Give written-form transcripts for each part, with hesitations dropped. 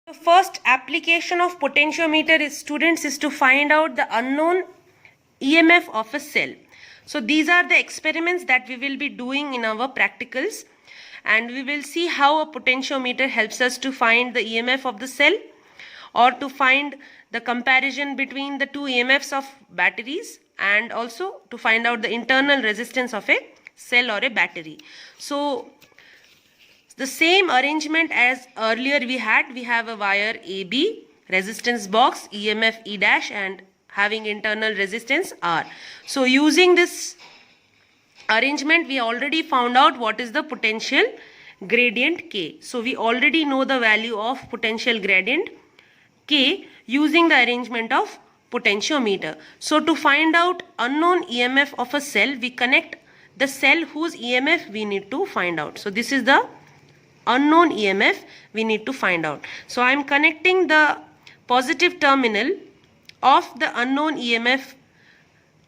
The first application of potentiometer is to find out the unknown EMF of a cell. So these are the experiments that we will be doing in our practicals, and we will see how a potentiometer helps us to find the EMF of the cell or to find the comparison between the two EMFs of batteries, and also to find out the internal resistance of a cell or a battery. So the same arrangement as earlier we have a wire AB, resistance box, EMF E dash, and having internal resistance R. So using this arrangement, we already found out what is the potential gradient K. So we already know the value of potential gradient K using the arrangement of potentiometer. So to find out unknown EMF of a cell, we connect the cell whose EMF we need to find out. So this is the unknown EMF we need to find out. So I am connecting the positive terminal of the unknown EMF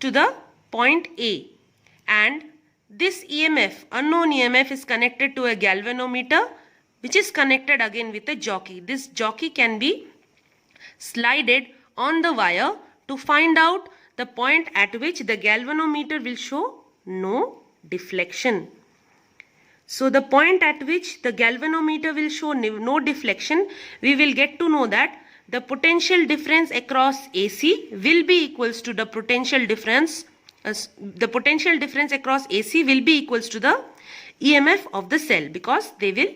to the point A, and this EMF, unknown EMF, is connected to a galvanometer which is connected again with a jockey. This jockey can be slided on the wire to find out the point at which the galvanometer will show no deflection. So the point at which the galvanometer will show no deflection, we will get to know that the potential difference across AC will be equals to the potential difference across AC will be equals to the EMF of the cell, because they will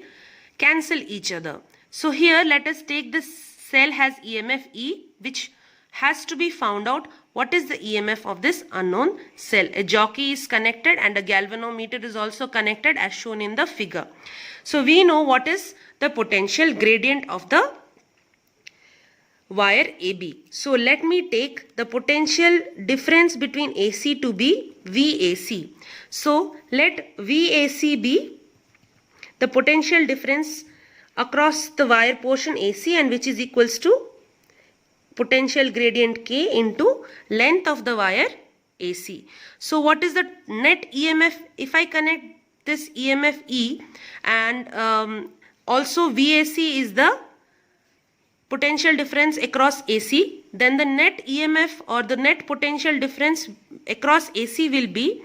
cancel each other. So here let us take this cell has EMF E, which has to be found out what is the EMF of this unknown cell. A jockey is connected and a galvanometer is also connected as shown in the figure. So we know what is the potential gradient of the wire AB. So let me take the potential difference between AC to be VAC. So let VAC be the potential difference across the wire portion AC, and which is equals to potential gradient K into length of the wire AC. So what is the net EMF if I connect this EMF E, and also VAC is the potential difference across AC, then the net EMF or the net potential difference across AC will be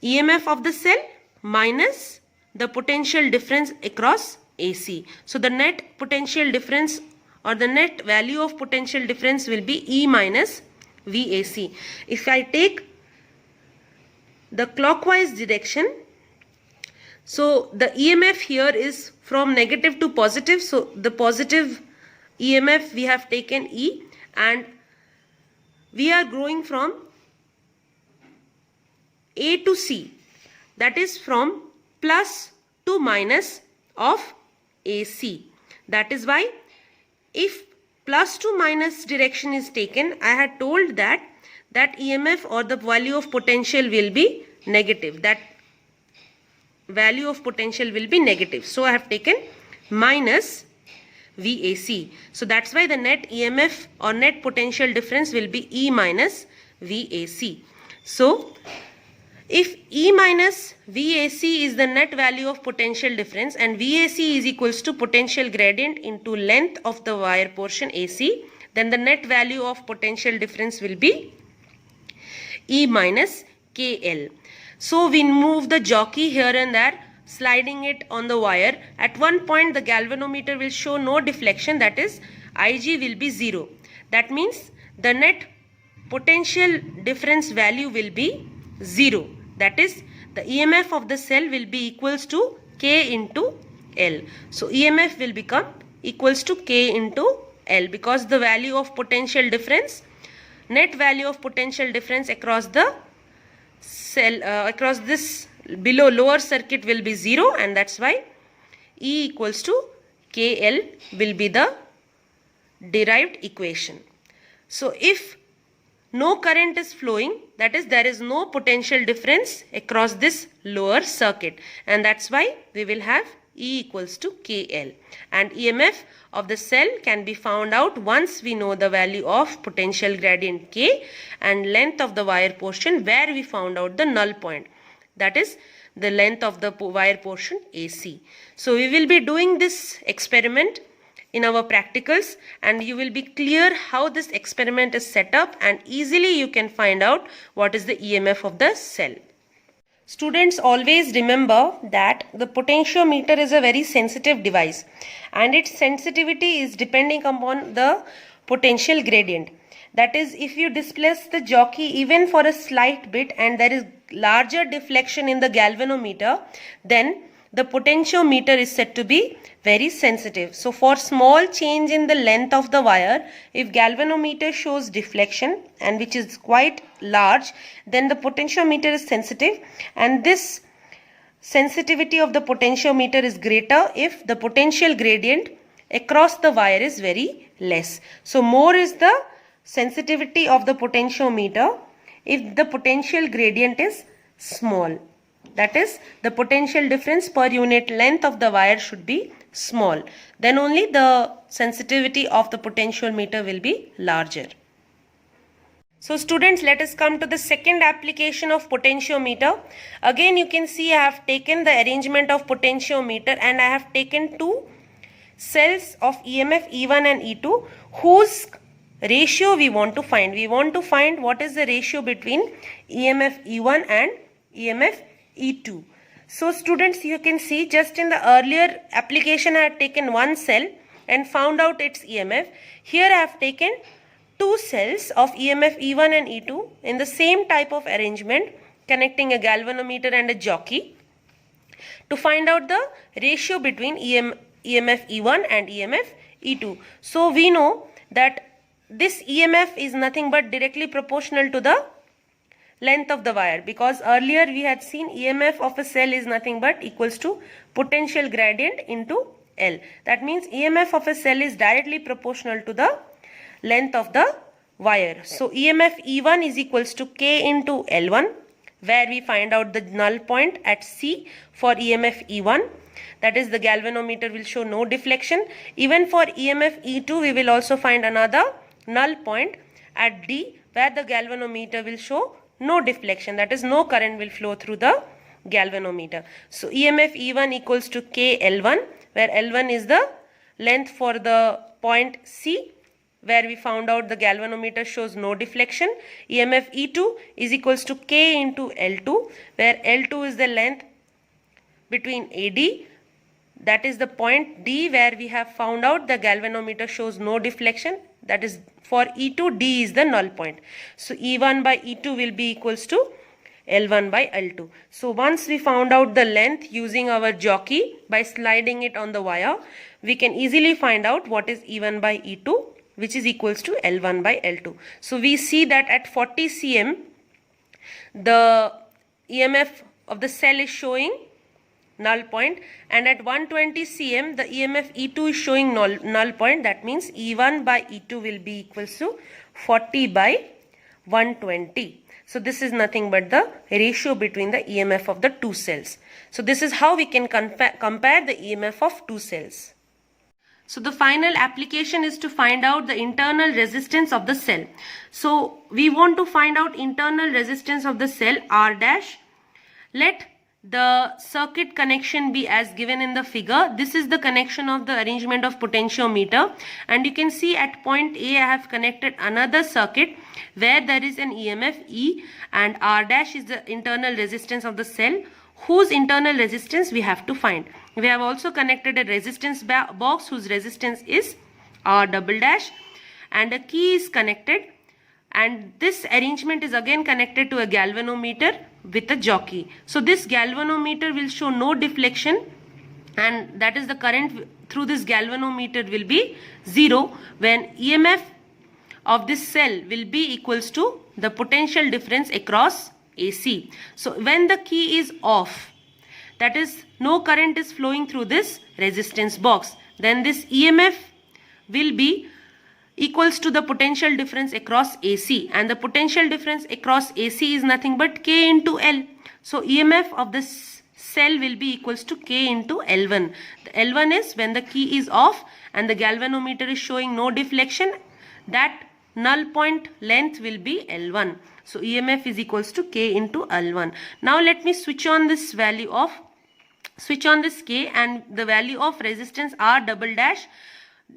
EMF of the cell minus the potential difference across AC. So the net potential difference or the net value of potential difference will be E minus VAC. If I take the clockwise direction, so the EMF here is from negative to positive. So the positive EMF we have taken E, and we are going from A to C, that is from plus to minus of AC. That is why if plus to minus direction is taken, I had told that EMF or the value of potential will be negative. That value of potential will be negative. So I have taken minus VAC. So that's why the net EMF or net potential difference will be E minus VAC. So if E minus VAC is the net value of potential difference, and VAC is equals to potential gradient into length of the wire portion AC, then the net value of potential difference will be E minus KL. So we move the jockey here and there, sliding it on the wire. At one point the galvanometer will show no deflection, that is IG will be 0. That means the net potential difference value will be 0. That is the EMF of the cell will be equals to K into L. So EMF will become equals to K into L, because the value of potential difference, net value of potential difference across the cell, across this below lower circuit will be 0, and that's why E equals to KL will be the derived equation. So if no current is flowing, that is there is no potential difference across this lower circuit, and that's why we will have E equals to KL, and EMF of the cell can be found out once we know the value of potential gradient K and length of the wire portion where we found out the null point, that is the length of the wire portion AC. So we will be doing this experiment in our practicals, and you will be clear how this experiment is set up, and easily you can find out what is the EMF of the cell. Students, always remember that the potentiometer is a very sensitive device, and its sensitivity is depending upon the potential gradient. That is, if you displace the jockey even for a slight bit and there is larger deflection in the galvanometer, then the potentiometer is said to be very sensitive. So for small change in the length of the wire, if galvanometer shows deflection and which is quite large, then the potentiometer is sensitive, and this sensitivity of the potentiometer is greater if the potential gradient across the wire is very less. So more is the sensitivity of the potentiometer if the potential gradient is small. That is, the potential difference per unit length of the wire should be small. Then only the sensitivity of the potentiometer will be larger. So students, let us come to the second application of potentiometer. Again, you can see I have taken the arrangement of potentiometer and I have taken two cells of EMF E1 and E2 whose ratio we want to find. We want to find what is the ratio between EMF E1 and EMF E2. So students, you can see just in the earlier application I had taken one cell and found out its EMF. Here I have taken two cells of EMF E1 and E2 in the same type of arrangement, connecting a galvanometer and a jockey to find out the ratio between EMF E1 and EMF E2. So we know that this EMF is nothing but directly proportional to the length of the wire, because earlier we had seen EMF of a cell is nothing but equals to potential gradient into L. That means EMF of a cell is directly proportional to the length of the wire. So EMF E1 is equals to K into L1, where we find out the null point at C for EMF E1. That is, the galvanometer will show no deflection. Even for EMF E2, we will also find another null point at D, where the galvanometer will show no deflection. That is, no current will flow through the galvanometer. So EMF E1 equals to K L1, where L1 is the length for the point C, where we found out the galvanometer shows no deflection. EMF E2 is equals to K into L2, where L2 is the length between AD, that is the point D, where we have found out the galvanometer shows no deflection. That is, for E2, D is the null point. So E1 by E2 will be equals to L1 by L2. So once we found out the length using our jockey by sliding it on the wire, we can easily find out what is E1 by E2, which is equals to L1 by L2. So we see that at 40 cm, the EMF of the cell is showing null point, and at 120 cm the EMF E2 is showing null point. That means E1 by E2 will be equals to 40 by 120. So this is nothing but the ratio between the EMF of the two cells. So this is how we can compare the EMF of two cells. So the final application is to find out the internal resistance of the cell. So we want to find out internal resistance of the cell R dash. Let the circuit connection be as given in the figure. This is the connection of the arrangement of potentiometer, and you can see at point A I have connected another circuit where there is an EMF E, and R dash is the internal resistance of the cell, whose internal resistance we have to find. We have also connected a resistance box whose resistance is R double dash, and a key is connected, and this arrangement is again connected to a galvanometer with a jockey. So this galvanometer will show no deflection, and that is the current through this galvanometer will be 0 when EMF of this cell will be equals to the potential difference across AC. So when the key is off, that is, no current is flowing through this resistance box, then this EMF will be equals to the potential difference across AC, and the potential difference across AC is nothing but K into L. So EMF of this cell will be equals to K into L1. The L1 is when the key is off and the galvanometer is showing no deflection. That null point length will be L1. So EMF is equals to K into L1. Now let me switch on this K, and the value of resistance R double dash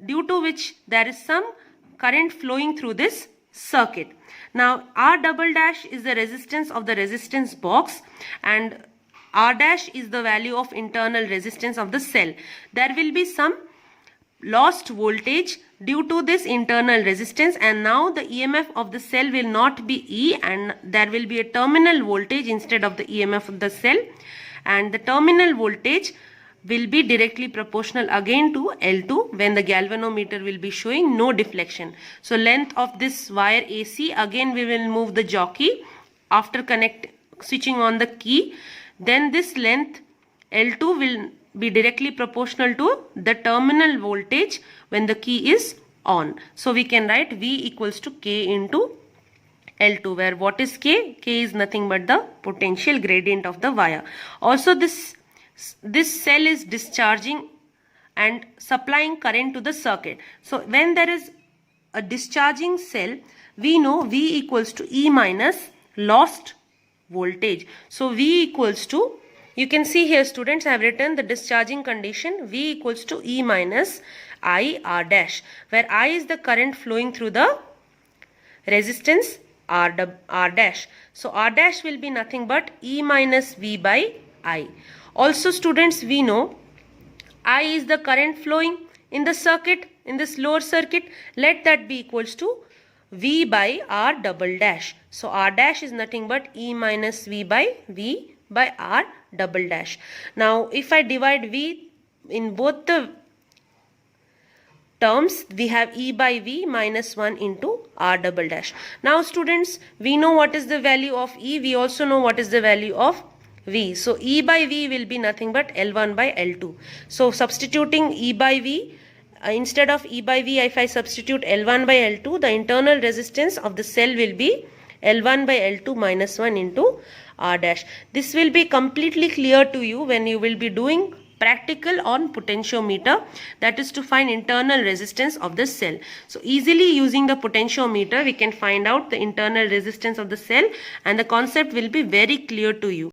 due to which there is some current flowing through this circuit. Now R double dash is the resistance of the resistance box and R dash is the value of internal resistance of the cell. There will be some lost voltage due to this internal resistance, and now the EMF of the cell will not be E and there will be a terminal voltage instead of the EMF of the cell, and the terminal voltage will be directly proportional again to L2 when the galvanometer will be showing no deflection. So length of this wire AC, again we will move the jockey after switching on the key. Then this length L2 will be directly proportional to the terminal voltage when the key is on. So we can write V equals to K into L2, where what is K? K is nothing but the potential gradient of the wire. Also this cell is discharging and supplying current to the circuit. So when there is a discharging cell, we know V equals to E minus lost voltage. So V equals to, you can see here students, I have written the discharging condition, V equals to E minus I R dash, where I is the current flowing through the resistance R dash. So R dash will be nothing but E minus V by I. Also students, we know I is the current flowing in the circuit, in this lower circuit. Let that be equals to V by R double dash. So R dash is nothing but E minus V by R double dash. Now if I divide V in both the terms, we have E by V minus 1 into R double dash. Now students, we know what is the value of E. We also know what is the value of V. So E by V will be nothing but L1 by L2. So substituting E by V, instead of E by V, if I substitute L1 by L2, the internal resistance of the cell will be L1 by L2 minus 1 into R dash. This will be completely clear to you when you will be doing practical on potentiometer, that is to find internal resistance of the cell. So easily using the potentiometer we can find out the internal resistance of the cell, and the concept will be very clear to you.